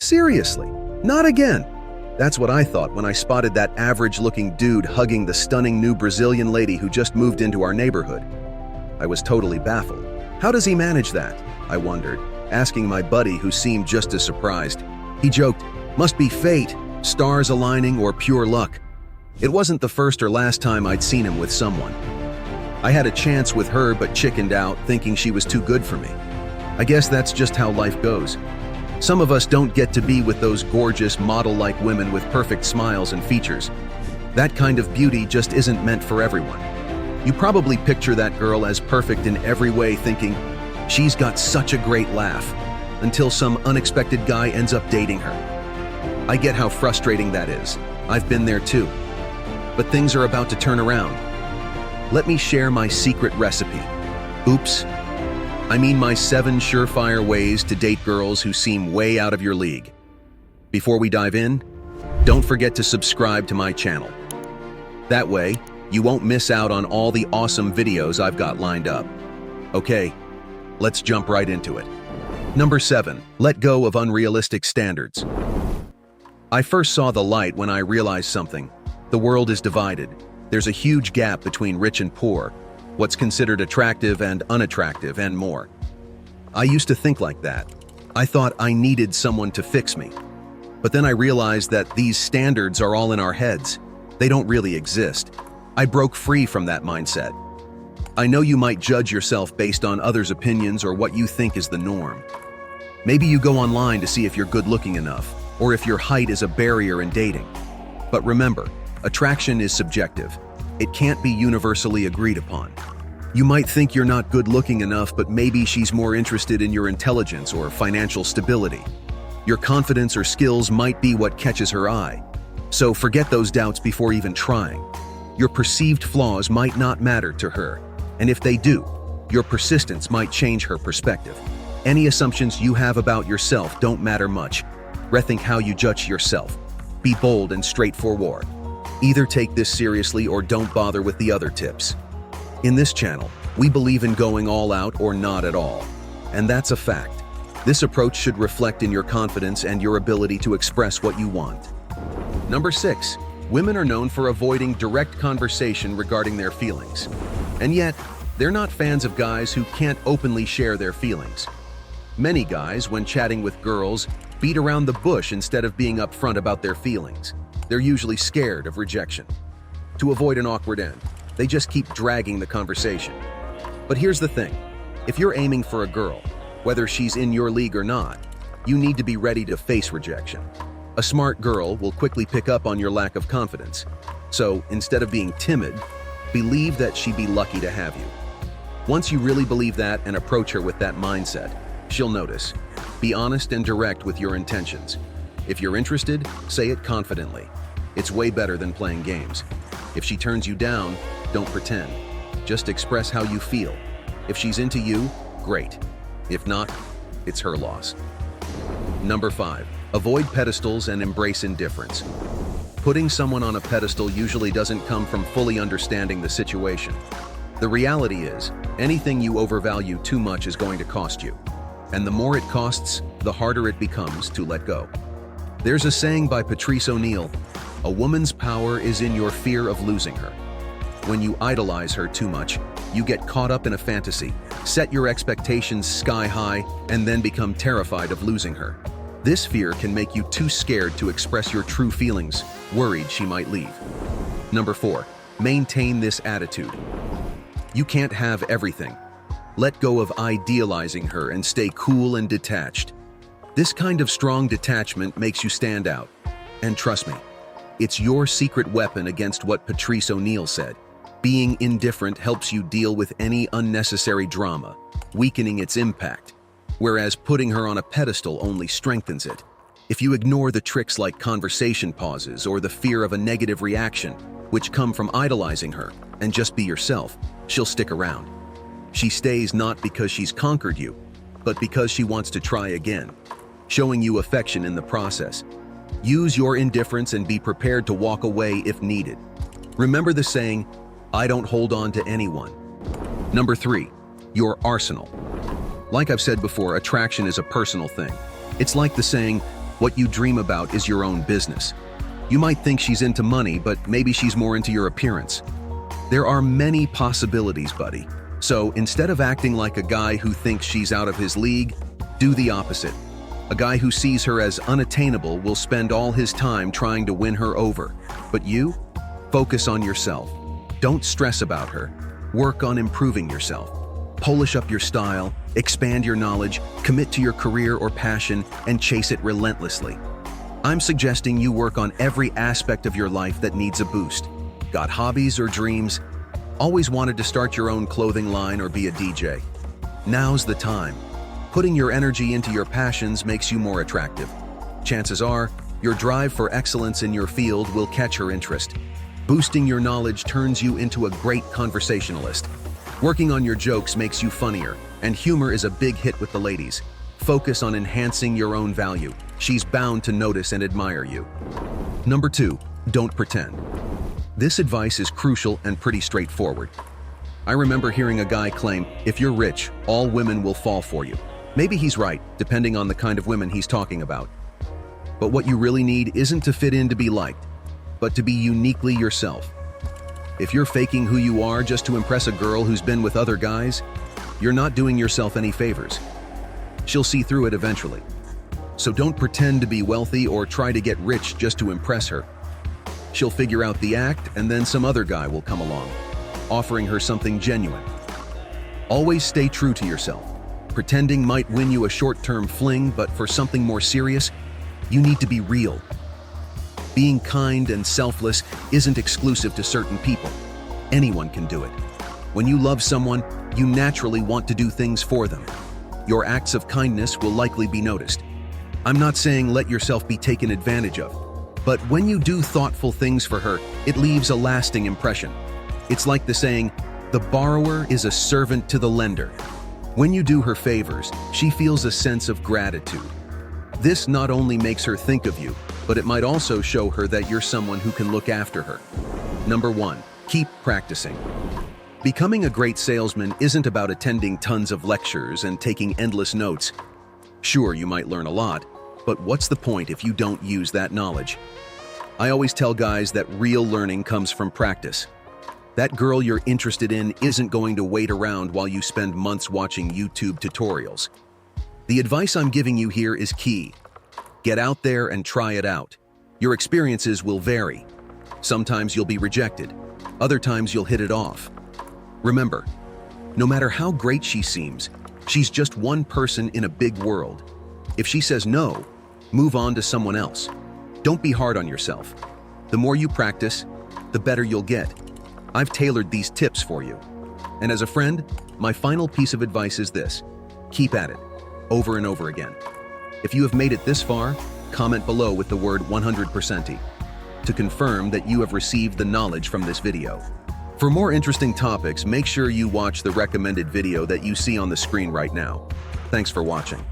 Seriously, not again. That's what I thought when I spotted that average-looking dude hugging the stunning new Brazilian lady who just moved into our neighborhood. I was totally baffled. How does he manage that? I wondered, asking my buddy who seemed just as surprised. He joked, "Must be fate, stars aligning, or pure luck." It wasn't the first or last time I'd seen him with someone. I had a chance with her but chickened out, thinking she was too good for me. I guess that's just how life goes. Some of us don't get to be with those gorgeous, model-like women with perfect smiles and features. That kind of beauty just isn't meant for everyone. You probably picture that girl as perfect in every way, thinking, she's got such a great laugh, until some unexpected guy ends up dating her. I get how frustrating that is. I've been there too. But things are about to turn around. Let me share my secret recipe. Oops. I mean my 7 surefire ways to date girls who seem way out of your league. Before we dive in, don't forget to subscribe to my channel. That way, you won't miss out on all the awesome videos I've got lined up. Okay, let's jump right into it. Number 7, let go of unrealistic standards. I first saw the light when I realized something. The world is divided. There's a huge gap between rich and poor, what's considered attractive and unattractive, and more. I used to think like that. I thought I needed someone to fix me. But then I realized that these standards are all in our heads. They don't really exist. I broke free from that mindset. I know you might judge yourself based on others' opinions or what you think is the norm. Maybe you go online to see if you're good-looking enough, or if your height is a barrier in dating. But remember, attraction is subjective. It can't be universally agreed upon. You might think you're not good-looking enough, but maybe she's more interested in your intelligence or financial stability. Your confidence or skills might be what catches her eye. So forget those doubts before even trying. Your perceived flaws might not matter to her, and if they do, your persistence might change her perspective. Any assumptions you have about yourself don't matter much. Rethink how you judge yourself. Be bold and straightforward. Either take this seriously or don't bother with the other tips. In this channel, we believe in going all out or not at all. And that's a fact. This approach should reflect in your confidence and your ability to express what you want. Number 6, women are known for avoiding direct conversation regarding their feelings. And yet, they're not fans of guys who can't openly share their feelings. Many guys, when chatting with girls, beat around the bush instead of being upfront about their feelings. They're usually scared of rejection. To avoid an awkward end, they just keep dragging the conversation. But here's the thing. If you're aiming for a girl, whether she's in your league or not, you need to be ready to face rejection. A smart girl will quickly pick up on your lack of confidence. So instead of being timid, believe that she'd be lucky to have you. Once you really believe that and approach her with that mindset, she'll notice. Be honest and direct with your intentions. If you're interested, say it confidently. It's way better than playing games. If she turns you down, don't pretend. Just express how you feel. If she's into you, great. If not, it's her loss. Number 5, avoid pedestals and embrace indifference. Putting someone on a pedestal usually doesn't come from fully understanding the situation. The reality is, anything you overvalue too much is going to cost you. And the more it costs, the harder it becomes to let go. There's a saying by Patrice O'Neill, "A woman's power is in your fear of losing her." When you idolize her too much, you get caught up in a fantasy, set your expectations sky high, and then become terrified of losing her. This fear can make you too scared to express your true feelings, worried she might leave. Number 4, maintain this attitude. You can't have everything. Let go of idealizing her and stay cool and detached. This kind of strong detachment makes you stand out. And trust me, it's your secret weapon against what Patrice O'Neill said. Being indifferent helps you deal with any unnecessary drama, weakening its impact, whereas putting her on a pedestal only strengthens it. If you ignore the tricks like conversation pauses or the fear of a negative reaction, which come from idolizing her, and just be yourself, she'll stick around. She stays not because she's conquered you, but because she wants to try again, showing you affection in the process. Use your indifference and be prepared to walk away if needed. Remember the saying, "I don't hold on to anyone." Number 3, your arsenal. Like I've said before, attraction is a personal thing. It's like the saying, What you dream about is your own business. You might think she's into money, but maybe she's more into your appearance. There are many possibilities, buddy. So instead of acting like a guy who thinks she's out of his league, do the opposite. A guy who sees her as unattainable will spend all his time trying to win her over. But you? Focus on yourself. Don't stress about her. Work on improving yourself. Polish up your style, expand your knowledge, commit to your career or passion, and chase it relentlessly. I'm suggesting you work on every aspect of your life that needs a boost. Got hobbies or dreams? Always wanted to start your own clothing line or be a DJ? Now's the time. Putting your energy into your passions makes you more attractive. Chances are, your drive for excellence in your field will catch her interest. Boosting your knowledge turns you into a great conversationalist. Working on your jokes makes you funnier, and humor is a big hit with the ladies. Focus on enhancing your own value. She's bound to notice and admire you. Number 2, don't pretend. This advice is crucial and pretty straightforward. I remember hearing a guy claim, if you're rich, all women will fall for you. Maybe he's right, depending on the kind of women he's talking about. But what you really need isn't to fit in to be liked, but to be uniquely yourself. If you're faking who you are just to impress a girl who's been with other guys, you're not doing yourself any favors. She'll see through it eventually. So don't pretend to be wealthy or try to get rich just to impress her. She'll figure out the act, and then some other guy will come along, offering her something genuine. Always stay true to yourself. Pretending might win you a short-term fling, but for something more serious, you need to be real. Being kind and selfless isn't exclusive to certain people. Anyone can do it. When you love someone, you naturally want to do things for them. Your acts of kindness will likely be noticed. I'm not saying let yourself be taken advantage of, but when you do thoughtful things for her, it leaves a lasting impression. It's like the saying, the borrower is a servant to the lender. When you do her favors, she feels a sense of gratitude. This not only makes her think of you, but it might also show her that you're someone who can look after her. Number 1, keep practicing. Becoming a great salesman isn't about attending tons of lectures and taking endless notes. Sure, you might learn a lot, but what's the point if you don't use that knowledge? I always tell guys that real learning comes from practice. That girl you're interested in isn't going to wait around while you spend months watching YouTube tutorials. The advice I'm giving you here is key. Get out there and try it out. Your experiences will vary. Sometimes you'll be rejected. Other times you'll hit it off. Remember, no matter how great she seems, she's just one person in a big world. If she says no, move on to someone else. Don't be hard on yourself. The more you practice, the better you'll get. I've tailored these tips for you. And as a friend, my final piece of advice is this: keep at it, over and over again. If you have made it this far, comment below with the word 100% to confirm that you have received the knowledge from this video. For more interesting topics, make sure you watch the recommended video that you see on the screen right now. Thanks for watching.